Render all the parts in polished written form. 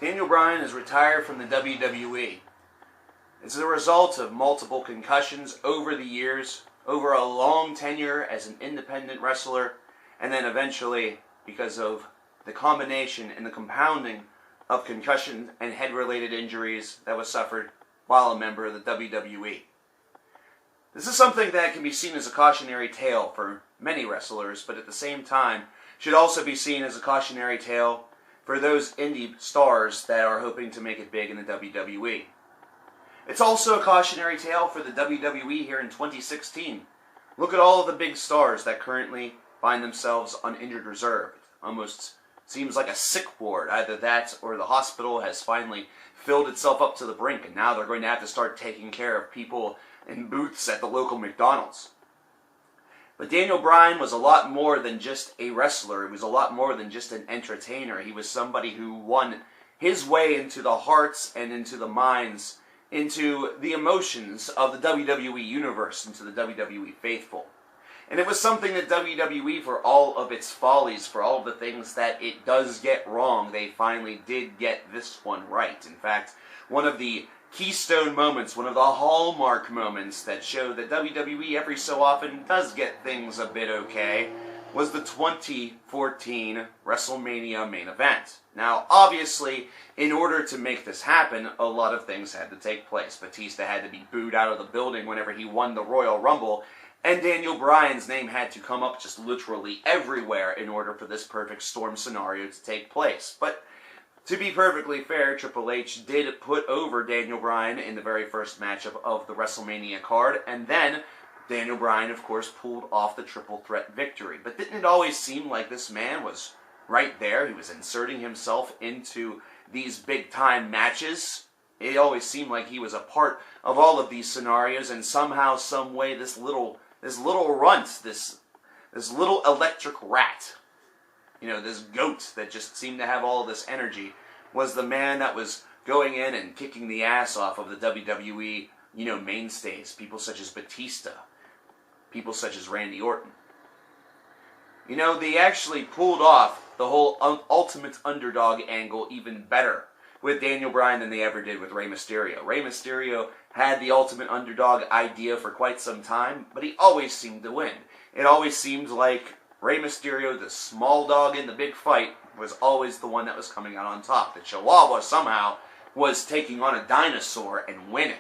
Daniel Bryan is retired from the WWE. It's a result of multiple concussions over the years, over a long tenure as an independent wrestler, and then eventually because of the combination and the compounding of concussion and head-related injuries that was suffered while a member of the WWE. This is something that can be seen as a cautionary tale for many wrestlers, but at the same time should also be seen as a cautionary tale for those indie stars that are hoping to make it big in the WWE. It's also a cautionary tale for the WWE here in 2016. Look at all of the big stars that currently find themselves on injured reserve. It almost seems like a sick ward. Either that or the hospital has finally filled itself up to the brink, and now they're going to have to start taking care of people in booths at the local McDonald's. But Daniel Bryan was a lot more than just a wrestler. He was a lot more than just an entertainer. He was somebody who won his way into the hearts and into the minds, into the emotions of the WWE Universe, into the WWE faithful. And it was something that WWE, for all of its follies, for all of the things that it does get wrong, they finally did get this one right. In fact, one of the keystone moments, one of the hallmark moments that show that WWE every so often does get things a bit okay, was the 2014 WrestleMania main event. Now, obviously, in order to make this happen, a lot of things had to take place. Batista had to be booed out of the building whenever he won the Royal Rumble, and Daniel Bryan's name had to come up just literally everywhere in order for this perfect storm scenario to take place. But to be perfectly fair, Triple H did put over Daniel Bryan in the very first matchup of the WrestleMania card, and then Daniel Bryan, of course, pulled off the triple threat victory. But didn't it always seem like this man was right there? He was inserting himself into these big-time matches. It always seemed like he was a part of all of these scenarios, and somehow, some way, this little runt, this little electric rat, this goat that just seemed to have all this energy, was the man that was going in and kicking the ass off of the WWE, mainstays. People such as Batista. People such as Randy Orton. They actually pulled off the whole ultimate underdog angle even better with Daniel Bryan than they ever did with Rey Mysterio. Rey Mysterio had the ultimate underdog idea for quite some time, but he always seemed to win. It always seemed like Rey Mysterio, the small dog in the big fight, was always the one that was coming out on top. The Chihuahua somehow was taking on a dinosaur and winning.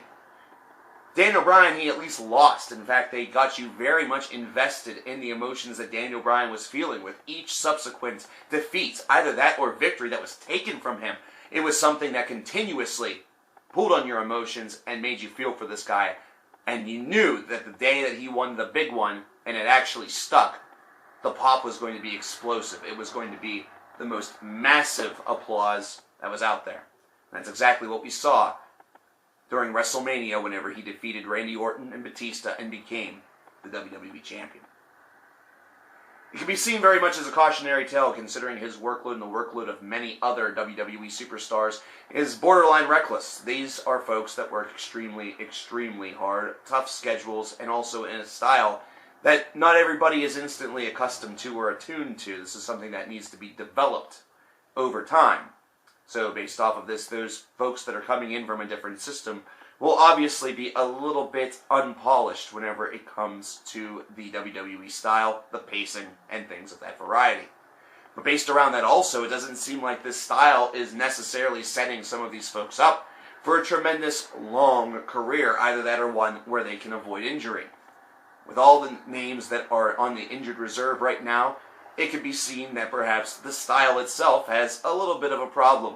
Daniel Bryan, he at least lost. In fact, they got you very much invested in the emotions that Daniel Bryan was feeling with each subsequent defeat. Either that or victory that was taken from him. It was something that continuously pulled on your emotions and made you feel for this guy. And you knew that the day that he won the big one, and it actually stuck, the pop was going to be explosive. It was going to be the most massive applause that was out there. And that's exactly what we saw during WrestleMania whenever he defeated Randy Orton and Batista and became the WWE Champion. It can be seen very much as a cautionary tale, considering his workload and the workload of many other WWE superstars is borderline reckless. These are folks that work extremely, extremely hard, tough schedules, and also in a style that not everybody is instantly accustomed to or attuned to. This is something that needs to be developed over time. So based off of this, those folks that are coming in from a different system will obviously be a little bit unpolished whenever it comes to the WWE style, the pacing, and things of that variety. But based around that also, it doesn't seem like this style is necessarily setting some of these folks up for a tremendous long career, either that or one where they can avoid injury. With all the names that are on the injured reserve right now, it could be seen that perhaps the style itself has a little bit of a problem.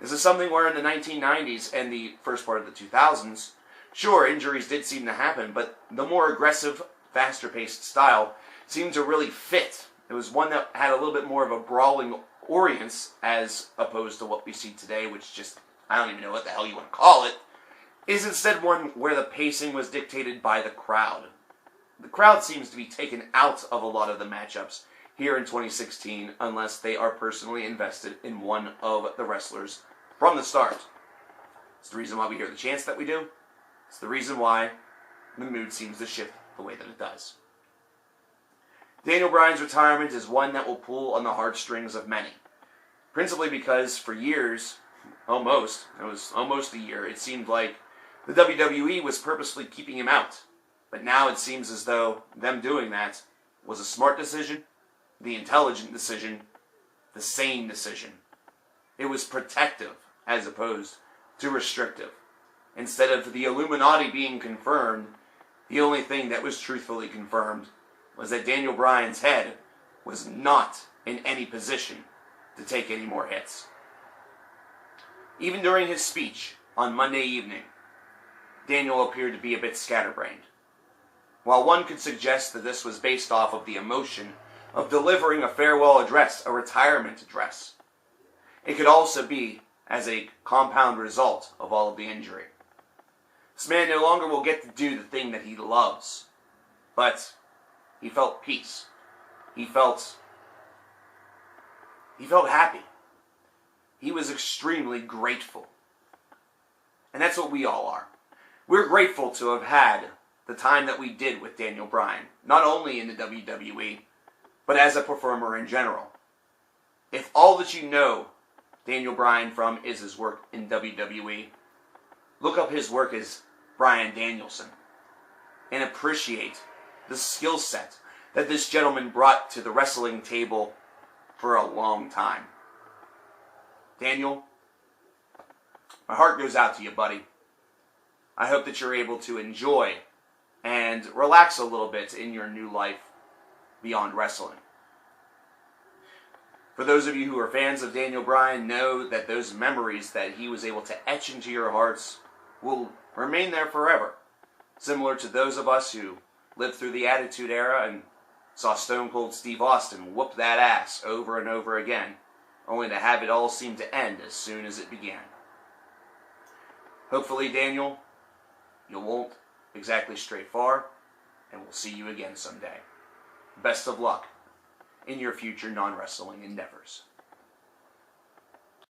This is something where in the 1990s and the first part of the 2000s, sure, injuries did seem to happen, but the more aggressive, faster-paced style seemed to really fit. It was one that had a little bit more of a brawling audience as opposed to what we see today, which just, I don't even know what the hell you want to call it, is instead one where the pacing was dictated by the crowd. The crowd seems to be taken out of a lot of the matchups here in 2016 unless they are personally invested in one of the wrestlers from the start. It's the reason why we hear the chants that we do. It's the reason why the mood seems to shift the way that it does. Daniel Bryan's retirement is one that will pull on the heartstrings of many. Principally because for years, it was almost a year, it seemed like the WWE was purposely keeping him out. But now it seems as though them doing that was a smart decision, the intelligent decision, the sane decision. It was protective as opposed to restrictive. Instead of the Illuminati being confirmed, the only thing that was truthfully confirmed was that Daniel Bryan's head was not in any position to take any more hits. Even during his speech on Monday evening, Daniel appeared to be a bit scatterbrained. While one could suggest that this was based off of the emotion of delivering a farewell address, a retirement address, it could also be as a compound result of all of the injury. This man no longer will get to do the thing that he loves, but he felt peace. He felt happy. He was extremely grateful. And that's what we all are. We're grateful to have had the time that we did with Daniel Bryan, not only in the WWE, but as a performer in general. If all that you know Daniel Bryan from is his work in WWE, look up his work as Bryan Danielson and appreciate the skill set that this gentleman brought to the wrestling table for a long time. Daniel, my heart goes out to you, buddy. I hope that you're able to enjoy and relax a little bit in your new life beyond wrestling. For those of you who are fans of Daniel Bryan, know that those memories that he was able to etch into your hearts will remain there forever. Similar to those of us who lived through the Attitude Era and saw Stone Cold Steve Austin whoop that ass over and over again, only to have it all seem to end as soon as it began. Hopefully, Daniel, you won't exactly stray far, and we'll see you again someday. Best of luck in your future non-wrestling endeavors.